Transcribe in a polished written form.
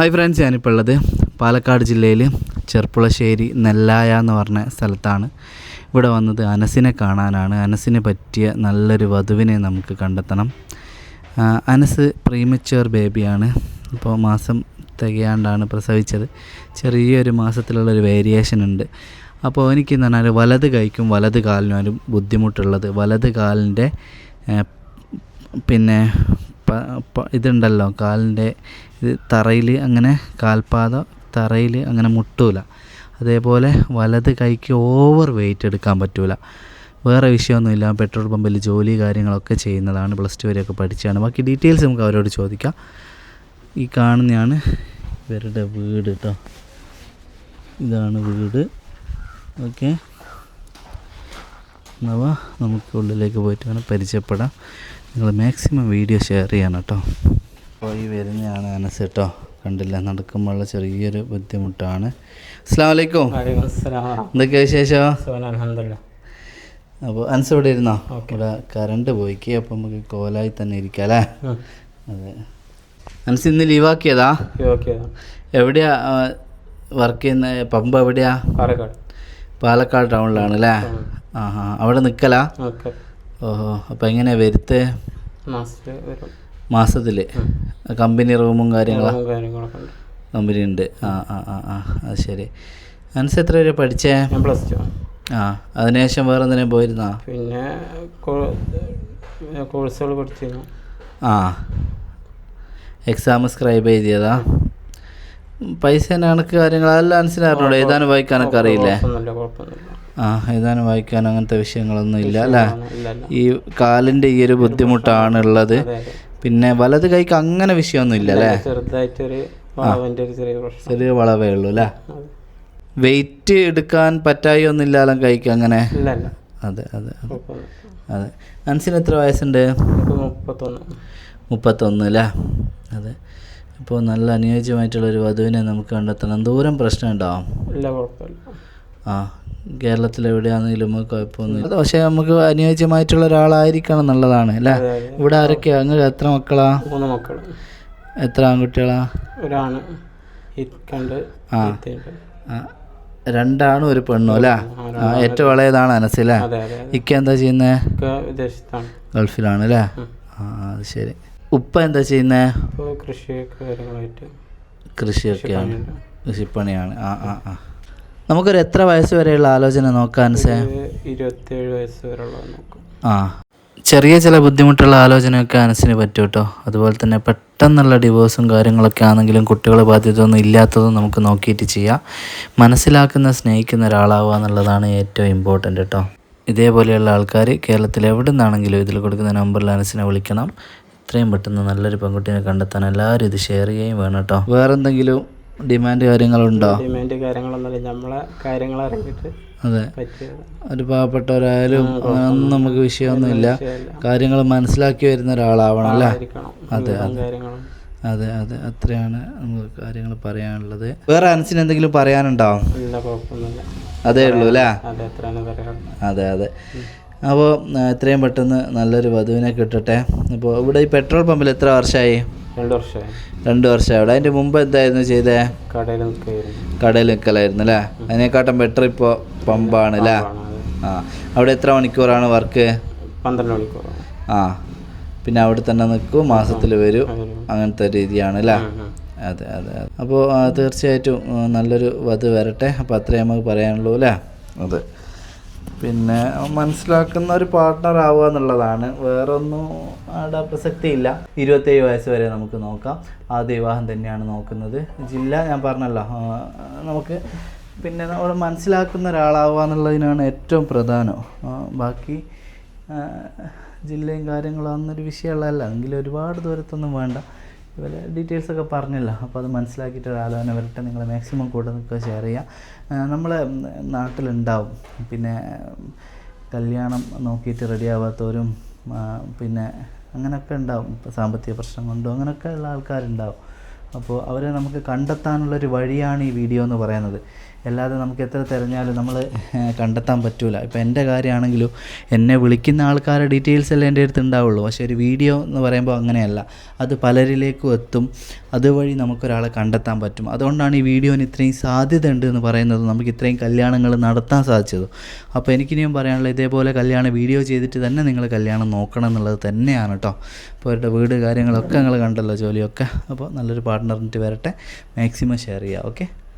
Hi friends, ഞാനിപ്പോൾ ഉള്ളത് പാലക്കാട് ജില്ലയിൽ ചെർപ്പുളശ്ശേരി നെല്ലായ എന്ന് പറഞ്ഞ സ്ഥലത്താണ്. ഇവിടെ വന്നത് അനസിനെ കാണാനാണ്. അനസിന് പറ്റിയ നല്ലൊരു വധുവിനെ നമുക്ക് കണ്ടെത്തണം. അനസ് പ്രീമച്വർ ബേബിയാണ്. ഇപ്പോൾ മാസം തികയാണ്ടാണ് പ്രസവിച്ചത്. ചെറിയൊരു മാസത്തിലുള്ളൊരു വേരിയേഷൻ ഉണ്ട്. അപ്പോൾ എനിക്കെന്ന് പറഞ്ഞാൽ വലത് കൈക്കും വലത് കാലിനും ബുദ്ധിമുട്ടുള്ളത്. വലത് കാലിൻ്റെ പിന്നെ ഇതുണ്ടല്ലോ, കാലിൻ്റെ ഇത് തറയിൽ അങ്ങനെ കാൽപാദം തറയിൽ അങ്ങനെ മുട്ടൂല. അതേപോലെ വലത് കൈക്ക് ഓവർ വെയിറ്റ് എടുക്കാൻ പറ്റൂല. വേറെ വിഷയമൊന്നുമില്ല. പെട്രോൾ പമ്പിൽ ജോലി കാര്യങ്ങളൊക്കെ ചെയ്യുന്നതാണ്. +2 വരെയൊക്കെ പഠിച്ചാണ്. ബാക്കി ഡീറ്റെയിൽസ് നമുക്ക് അവരോട് ചോദിക്കാം. ഈ കാണുന്നതാണ് ഇവരുടെ വീട് കേട്ടോ. ഇതാണ് വീട്. ഓക്കെ, അപ്പോൾ നമുക്ക് ഉള്ളിലേക്ക് പോയിട്ട് വേണം പരിചയപ്പെടാം. നിങ്ങൾ മാക്സിമം വീഡിയോ ഷെയർ ചെയ്യണം കേട്ടോ. അപ്പോൾ ഈ വരുന്നതാണ് അനസ് കേട്ടോ. കണ്ടില്ല, നടക്കുമ്പോഴുള്ള ചെറിയൊരു ബുദ്ധിമുട്ടാണ്. അസ്സലാമു അലൈക്കും. എന്തൊക്കെയാ വിശേഷം? അപ്പോൾ അനസ് ഇവിടെ ഇരുന്നോ? ഇവിടെ കറണ്ട് പോയിക്ക്. അപ്പോൾ നമുക്ക് കോലായി തന്നെ ഇരിക്കാം അല്ലേ? അതെ. അനസ് ഇന്ന് ലീവാക്കിയതാ? എവിടെയാ വർക്ക് ചെയ്യുന്ന? പമ്പ് എവിടെയാ? പാലക്കാട് ടൗണിലാണ് അല്ലേ? അവിടെ നിൽക്കലാ? ഓഹോ. അപ്പോൾ എങ്ങനെയാ വരുത്ത്? മാസത്തിൽ കമ്പനി റൂമും കാര്യങ്ങളൊക്കെ കമ്പനി ഉണ്ട്. അത് ശരി. അനസ് എത്ര വരെ പഠിച്ചേ? +2. അതിനുശേഷം വേറെ എന്തിനാ പോയിരുന്നാ? പിന്നെ കോഴ്സുകൾ പഠിച്ചിരുന്നു. എക്സാം സ്ക്രൈബ് എഴുതിയതാ? പൈസ കണക്ക് കാര്യങ്ങളെല്ലാം അനസിനറിഞ്ഞൂടെ? എഴുതാനും വായിക്കാനൊക്കെ അറിയില്ലേ? എഴുതാനും വായിക്കാനും അങ്ങനത്തെ വിഷയങ്ങളൊന്നും ഇല്ല അല്ലേ? ഈ കാലിൻ്റെ ഈ ഒരു ബുദ്ധിമുട്ടാണുള്ളത്. പിന്നെ വലത് കൈക്ക് അങ്ങനെ വിഷയമൊന്നും ഇല്ല അല്ലേ? ചെറിയ വളവേ ഉള്ളൂ അല്ലേ? വെയിറ്റ് എടുക്കാൻ പറ്റായി ഒന്നുമില്ലാലും കൈക്ക് അങ്ങനെ? അതെ അതെ അതെ. അനസിന് എത്ര വയസ്സുണ്ട്? 31 അല്ലേ? അതെ. ഇപ്പോൾ നല്ല അനുയോജ്യമായിട്ടുള്ളൊരു വധുവിനെ നമുക്ക് കണ്ടെത്തണം. ദൂരം പ്രശ്നം ഉണ്ടാവും? കേരളത്തിലെവിടെയാണെങ്കിലും നമുക്ക് കുഴപ്പമൊന്നുമില്ല. പക്ഷേ നമുക്ക് അനുയോജ്യമായിട്ടുള്ള ഒരാളായിരിക്കണം എന്നുള്ളതാണ് അല്ലേ? ഇവിടെ ആരൊക്കെയാ? അങ്ങ് എത്ര മക്കളാ? 3 മക്കൾ. എത്ര ആൺകുട്ടികളാ? ഒരാണ്. 2 ആണും 1 പെണ്ണും അല്ലേ? ഏറ്റവും ഇളയതാണ് അനസ് അല്ലേ? ഇക്ക എന്താ ചെയ്യുന്നത്? ഗൾഫിലാണ് അല്ലേ? അത് ശരി. ഉപ്പ എന്താ ചെയ്യുന്നത്? കൃഷിയൊക്കെയാണ്, കൃഷിപ്പണിയാണ്. നമുക്കൊരു എത്ര വയസ്സ് വരെയുള്ള ആലോചന നോക്കാൻ? 27 വയസ്സ് വരെയുള്ള നോക്കും. ചെറിയ ചില ബുദ്ധിമുട്ടുള്ള ആലോചനയൊക്കെ അനസിന് പറ്റും കേട്ടോ. അതുപോലെ തന്നെ പെട്ടെന്നുള്ള ഡിവോഴ്സും കാര്യങ്ങളൊക്കെ ആണെങ്കിലും കുട്ടികൾ ബാധ്യതയൊന്നും ഇല്ലാത്തതും നമുക്ക് നോക്കിയിട്ട് ചെയ്യാം. മനസ്സിലാക്കുന്ന, സ്നേഹിക്കുന്ന ഒരാളാവുക എന്നുള്ളതാണ് ഏറ്റവും ഇമ്പോർട്ടൻ്റ് കേട്ടോ. ഇതേപോലെയുള്ള ആൾക്കാർ കേരളത്തിൽ എവിടെ നിന്നാണെങ്കിലും ഇതിൽ കൊടുക്കുന്ന നമ്പറിൽ അനസിനെ വിളിക്കണം. എത്രയും പെട്ടെന്ന് നല്ലൊരു പെൺകുട്ടീനെ കണ്ടെത്താൻ എല്ലാവരും ഇത് ഷെയർ ചെയ്യുകയും വേണം കേട്ടോ. വേറെ എന്തെങ്കിലും ഡിമാൻഡ് കാര്യങ്ങളുണ്ടോ? ഡിമാൻഡ് കാര്യങ്ങളൊന്നുമില്ല. നമ്മളെ കാര്യങ്ങൾ അറിഞ്ഞിട്ട്. അതെ, ഒരു പാവപ്പെട്ടവരായാലും ഒന്നും നമുക്ക് വിഷയമൊന്നുമില്ല. കാര്യങ്ങൾ മനസ്സിലാക്കി വരുന്ന ഒരാളാവണം അല്ലേ? അതെ അതെ അതെ അതെ. അത്രയാണ് നമുക്ക് കാര്യങ്ങൾ പറയാനുള്ളത്. വേറെ അനസിന് എന്തെങ്കിലും പറയാനുണ്ടോ? അതേ ഉള്ളൂ അല്ലേ? അതെ അതെ. അപ്പോൾ എത്രയും പെട്ടെന്ന് നല്ലൊരു വധുവിനെ കിട്ടട്ടെ. അപ്പോൾ ഇവിടെ ഈ പെട്രോൾ പമ്പിൽ എത്ര വർഷമായി? 2 വർഷമായി. അവിടെ അതിൻ്റെ മുമ്പ് എന്തായിരുന്നു ചെയ്തേ? കടയിൽ നിൽക്കലായിരുന്നു അല്ലേ? അതിനെക്കാട്ടും ബെറ്റർ ഇപ്പോൾ പമ്പാണ് അല്ലേ? അവിടെ എത്ര മണിക്കൂറാണ് വർക്ക്? 12 മണിക്കൂർ. പിന്നെ അവിടെ തന്നെ നിൽക്കും, മാസത്തിൽ വരും, അങ്ങനത്തെ രീതിയാണ് അല്ലേ? അതെ അതെ അതെ. അപ്പോൾ തീർച്ചയായിട്ടും നല്ലൊരു വധു വരട്ടെ. അപ്പോൾ അത്രേ നമുക്ക് പറയാനുള്ളൂ അല്ലേ? അതെ. പിന്നെ മനസ്സിലാക്കുന്ന ഒരു പാർട്ട്ണർ ആവുക എന്നുള്ളതാണ്. വേറൊന്നും അവിടെ പ്രസക്തിയില്ല. 27 വയസ്സ് വരെ നമുക്ക് നോക്കാം. ആദ്യ വിവാഹം തന്നെയാണ് നോക്കുന്നത്. ജില്ല ഞാൻ പറഞ്ഞല്ലോ, നമുക്ക് പിന്നെ നമ്മൾ മനസ്സിലാക്കുന്ന ഒരാളാവുക എന്നുള്ളതിനാണ് ഏറ്റവും പ്രധാനം. ബാക്കി ജില്ലയും കാര്യങ്ങളും അന്നൊരു വിഷയമുള്ളതല്ല. എങ്കിലും ഒരുപാട് ദൂരത്തൊന്നും വേണ്ട. ഇവരെ ഡീറ്റെയിൽസൊക്കെ പറഞ്ഞല്ലോ. അപ്പോൾ അത് മനസ്സിലാക്കിയിട്ട് ഒരാലോചന വരട്ടെ. നിങ്ങൾ മാക്സിമം കൂടെ നിൽക്കുക, ഷെയർ ചെയ്യുക. നമ്മളെ നാട്ടിലുണ്ടാവും പിന്നെ കല്യാണം നോക്കിയിട്ട് റെഡിയാവാത്തവരും പിന്നെ അങ്ങനെയൊക്കെ ഉണ്ടാവും. ഇപ്പോൾ സാമ്പത്തിക പ്രശ്നം കൊണ്ടും അങ്ങനെയൊക്കെ ഉള്ള ആൾക്കാരുണ്ടാവും. അപ്പോൾ അവരെ നമുക്ക് കണ്ടെത്താനുള്ളൊരു വഴിയാണ് ഈ വീഡിയോ എന്ന് പറയുന്നത്. അല്ലാതെ നമുക്ക് എത്ര തിരഞ്ഞാലും നമ്മൾ കണ്ടെത്താൻ പറ്റില്ല. ഇപ്പോൾ എൻ്റെ കാര്യമാണെങ്കിലും എന്നെ വിളിക്കുന്ന ആൾക്കാരുടെ ഡീറ്റെയിൽസ് എല്ലാം എൻ്റെ അടുത്ത് ഉണ്ടാവുള്ളൂ. പക്ഷേ ഒരു വീഡിയോ എന്ന് പറയുമ്പോൾ അങ്ങനെയല്ല, അത് പലരിലേക്കും എത്തും, അതുവഴി നമുക്കൊരാളെ കണ്ടെത്താൻ പറ്റും. അതുകൊണ്ടാണ് ഈ വീഡിയോന് ഇത്രയും സാധ്യത ഉണ്ട് എന്ന് പറയുന്നത്, നമുക്ക് ഇത്രയും കല്യാണങ്ങൾ നടത്താൻ സാധിച്ചത്. അപ്പോൾ എനിക്കിനിയും പറയാനുള്ള ഇതേപോലെ കല്യാണം വീഡിയോ ചെയ്തിട്ട് തന്നെ നിങ്ങൾ കല്യാണം നോക്കണം എന്നുള്ളത് തന്നെയാണ് കേട്ടോ. അപ്പോൾ അവരുടെ വീട് കാര്യങ്ങളൊക്കെ നിങ്ങൾ കണ്ടല്ലോ, ജോലിയൊക്കെ. അപ്പോൾ നല്ലൊരു പാർട്ട്ണറിൻ്റെ വരട്ടെ, മാക്സിമം ഷെയർ ചെയ്യുക. ഓക്കെ.